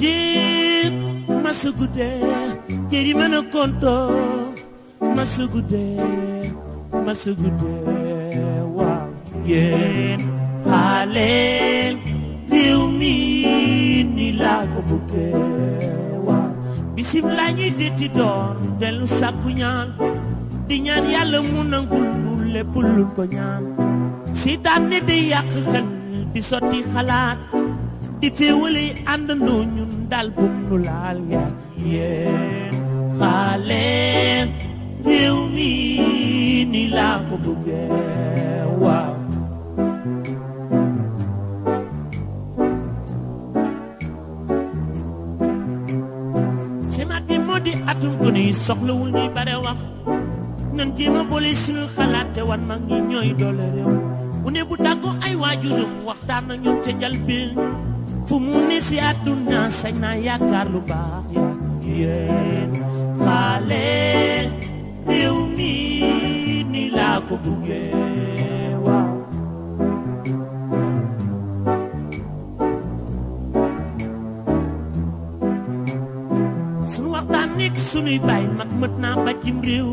Dik masugude jeri mana konto masugude waaw yéen xaaleel réew mi ni laa ko bëggee waaw bisib laa ñuy detti doon dellu sàkku ñaan di ñaan yàlla mu nangul nu lépp lu ko ñaan seetaan ne day yàq xel di sotti xalaat di féewale àndandoo ñun daal bum nu laal yaa yéen xaaleel réew mi ni laa ko bëggee waaw semaat bi moo di atum ko ni soxlawul ni bare wax nan jéem a boole suñu xalaat te wan mag ñi ñooy doole réew bu ne bu tàggoo ay waajuram waxtaan na ñoom ca njalbeen fu mu ne si àdduna sañ naa yaakaar lu baax yaa yéen xaale réew mi ni laa ko buggee waaw sunu waxtaan nekk sunuy baay mag mët naa ba cim réew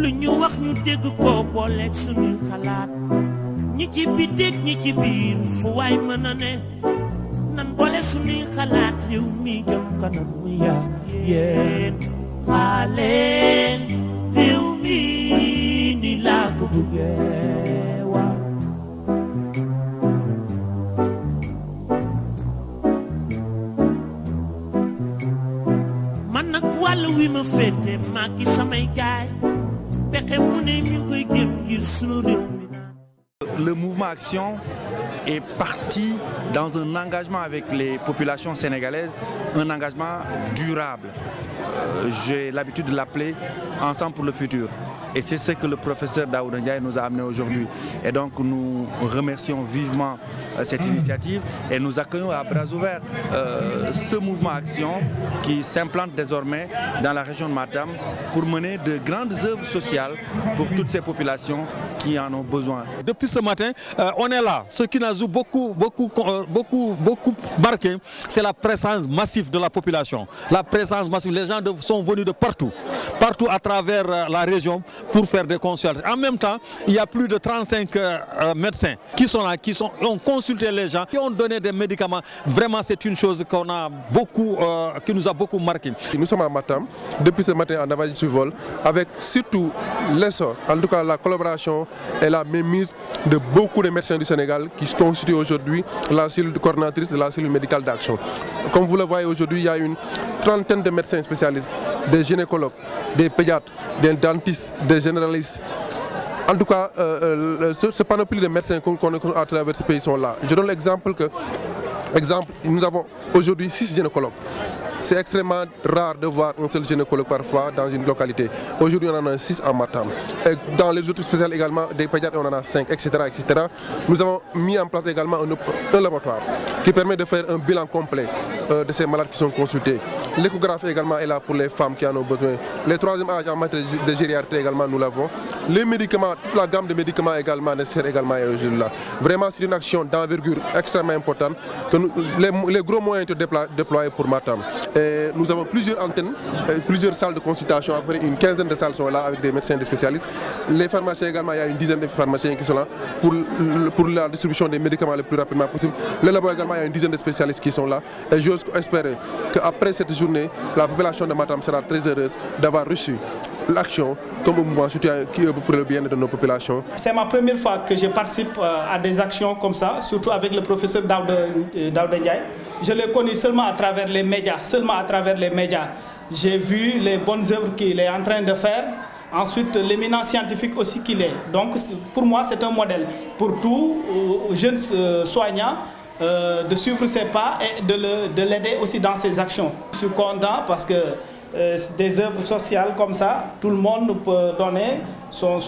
lu ñu wax ñu dégg ko booleeg sunuy xalaat ñi ci biteeg ñi ci biir fu waay mën a ne nan boole sunuy xalaat réew mi jëm kanam yaa yéen xaale réew mi ni laa ko buggee waaw man nag wàllu wi ma féete maa ki samay gaay pexe mu ne ñu koy jëm ngir sunu réew mi. Le mouvement Action est parti dans un engagement avec les populations sénégalaises, un engagement durable. J'ai l'habitude de l'appeler Ensemble pour le futur. Et c'est ce que le professeur Daouda Ndiaye nous a amené aujourd'hui. Et donc nous remercions vivement cette initiative et nous accueillons à bras ouverts ce mouvement Action qui s'implante désormais dans la région de Matam pour mener de grandes œuvres sociales pour toutes ces populations qui en ont besoin. Depuis ce matin, on est là. Ce qui nous a beaucoup marqué, c'est la présence massive de la population. La présence massive, les gens sont venus de partout à travers la région pour faire des consultations. En même temps, il y a plus de 35 médecins qui sont là, qui ont consulté les gens, qui ont donné des médicaments. Vraiment, c'est une chose qui nous a beaucoup marqué. Nous sommes à Matam, depuis ce matin en aval sur vol, avec surtout l'essor, en tout cas la collaboration et la mainmise de beaucoup de médecins du Sénégal qui constituent aujourd'hui la cellule coordonnatrice de la cellule médicale d'action. Comme vous le voyez aujourd'hui, il y a une trentaine de médecins spécialistes, des gynécologues, des pédiatres, des dentistes, des généralistes. En tout cas, ce panoplie de médecins qu'on connaît à travers ce pays sont là. Je donne l'exemple que, nous avons aujourd'hui 6 gynécologues. C'est extrêmement rare de voir un seul gynécologue parfois dans une localité. Aujourd'hui, on en a 6 en Matam. Et dans les autres spéciales également, des pédiatres, on en a 5, etc., etc. Nous avons mis en place également un laboratoire qui permet de faire un bilan complet de ces malades qui sont consultés. L'échographie également est là pour les femmes qui en ont besoin. Les troisième âge en matière de gériatrie également, nous l'avons. Les médicaments, toute la gamme de médicaments également nécessaires également est aujourd'hui là. Vraiment, c'est une action d'envergure extrêmement importante que les gros moyens étaient déployés pour Matam. Et nous avons plusieurs antennes, plusieurs salles de consultation, après une quinzaine de salles sont là avec des médecins, des spécialistes. Les pharmaciens également, il y a une dizaine de pharmaciens qui sont là pour la distribution des médicaments le plus rapidement possible. Les labos également, il y a une dizaine de spécialistes qui sont là. Et j'ose espérer qu'après cette journée, la population de Matam sera très heureuse d'avoir reçu l'action comme un mouvement soutien qui œuvre pour le bien-être de nos populations. C'est ma première fois que je participe à des actions comme ça, surtout avec le professeur Daouda Ndiaye. Je l'ai connu seulement à travers les médias, J'ai vu les bonnes œuvres qu'il est en train de faire, ensuite l'éminent scientifique aussi qu'il est. Donc pour moi c'est un modèle pour tout jeune soignant de suivre ses pas et de l'aider aussi dans ses actions. Je suis content parce que des œuvres sociales comme ça, tout le monde peut donner son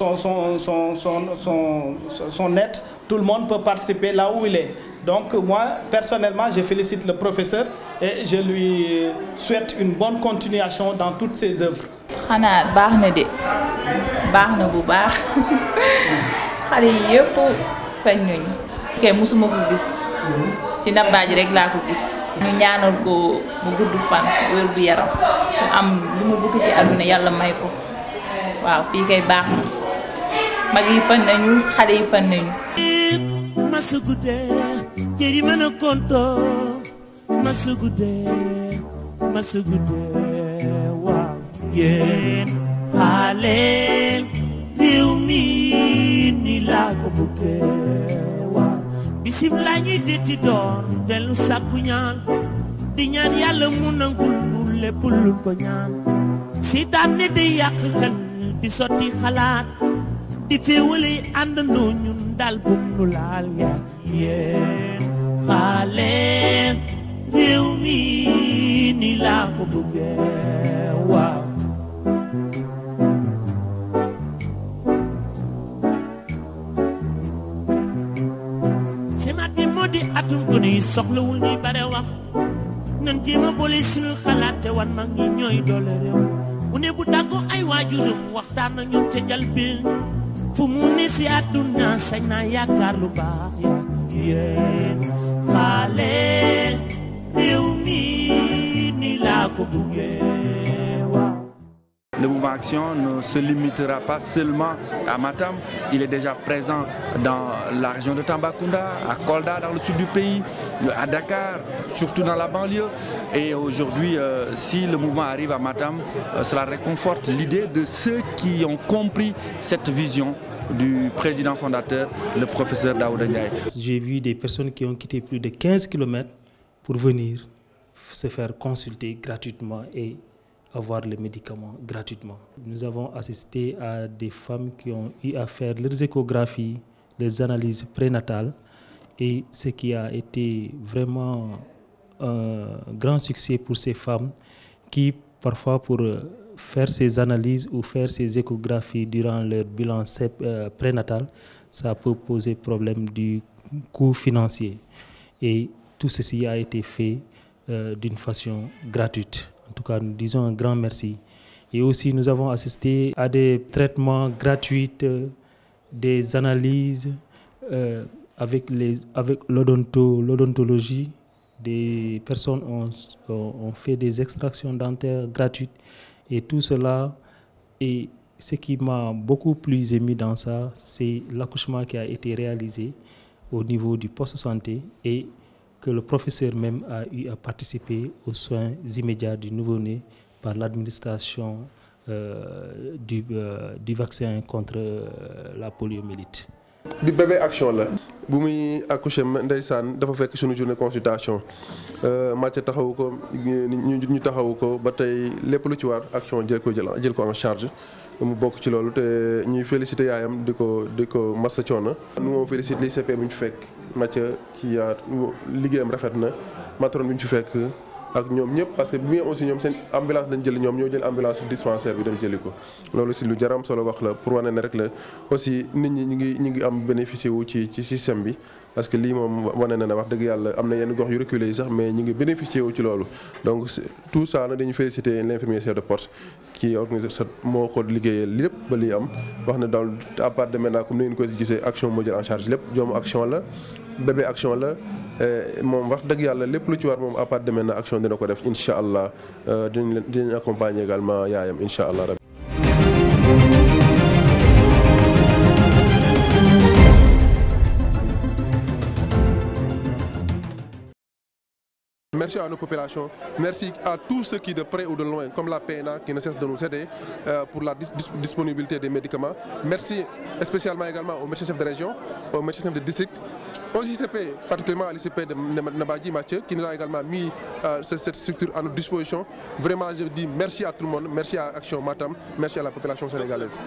aide, tout le monde peut participer là où il est. Donc moi, personnellement, je félicite le professeur et je lui souhaite une bonne continuation dans toutes ses œuvres. xanaa baax na de baax na bu baax xale yi yëpp fañ nañu. kay musuma ko gis. ci Nabadji rek laa ko gis. ñu ñaanal ko mu gudd fan wér bu yaram am lu mu bëgg ci àdduna yàlla may ko waaw fii kay baax na mag yi fan nañu xale yi fan nañu. Masugude jeri mana konto masugude waaw yéen xale réew mi ni laa ko bëggee waaw bisim laa ñuy detti doon dellu sàkku ñaan di ñaan yàlla mu nangul nu lépp lu ko ñaan si daan ne day yàq xel di sotti xalaat di féewale àndandoo ñun dal bu nu laal yaa yéen xale réew mi ni laa ko bëggee waaw semaat bi moo di atum ko ni soxlawul ni bare wax nan jéem a boole suñu xalaat te wan mag ñi ñooy doole réew bu ne bu tàggoo ay waajuram waxtaan na ñoom ca njalbeen fu mu ne si àdduna sañ naa yaakaar lu baax yaa yéen xale réew mi ni laa ko bëggee waaw. Le mouvement Action ne se limitera pas seulement à Matam, il est déjà présent dans la région de Tambacounda, à Kolda dans le sud du pays, à Dakar, surtout dans la banlieue. Et aujourd'hui, si le mouvement arrive à Matam, cela réconforte l'idée de ceux qui ont compris cette vision du président fondateur, le professeur Daouda Ndiaye. J'ai vu des personnes qui ont quitté plus de 15 km pour venir se faire consulter gratuitement et avoir les médicaments gratuitement. Nous avons assisté à des femmes qui ont eu à faire leurs échographies, les analyses prénatales et ce qui a été vraiment un grand succès pour ces femmes qui parfois pour faire ces analyses ou faire ces échographies durant leur bilan prénatal, ça peut poser problème du coût financier. Et tout ceci a été fait d'une façon gratuite. En tout cas, nous disons un grand merci. Et aussi, nous avons assisté à des traitements gratuits, des analyses avec l'odontologie. Des personnes ont fait des extractions dentaires gratuites. Et tout cela, et ce qui m'a beaucoup plus ému dans ça, c'est l'accouchement qui a été réalisé au niveau du poste de santé et que le professeur même a eu à participer aux soins immédiats du nouveau-né par l'administration du vaccin contre la poliomyélite. bi bébé Action la bu muy accoucher ndeysaan dafa fekk suñu journée consultation Mathieu taxawu ko ñu taxawu ko ba tey lépp lu ci war Action jël ko en charge mu bokk ci loolu te ñuy féliciter yaayam di ko massa coono. nu moom félicite l'ICP bu ñu fekk Mathieu kii liggéeyam rafet na matron bi ñu ci fekk ak ñoom ñëpp parce que bi aussi ñoom seen ambulance lañ jël ñoom ñoo jël ambulance dispensaire bi dem jëli ko loolu si lu jaram solo wax la pour wane ne rek la aussi nit ñi ñu ngi am bénéficié wu ci système bi parce que lii moom wane na ne wax dëgg yàlla am na yenn gox yu reculé yi sax mais ñu ngi bénéficié wu ci loolu donc tout ça nag dañu féliciter l'infirmier chef de poste qui organise sa moo ko liggéeyee lépp ba lii am wax na daal à part de maintenant comme ni ngeen koy gisee Action moo jël en charge lépp joomu Action la bébé Action la moom wax dëgg yàlla lépp lu ci war moom à part de maintenant Action dina ko def incha allah dinañ accompagner également yaayam incha allah. Merci à nos populations, merci à tous ceux qui de près ou de loin, comme la PNA qui ne cesse de nous aider pour la disponibilité des médicaments. Merci spécialement également aux médecins chefs de région, aux médecins chefs de district, aux ICP, particulièrement à l'ICP de Nabadji Mathieu qui nous a également mis cette structure à notre disposition. Vraiment, je dis merci à tout le monde, merci à Action Matam, merci à la population sénégalaise.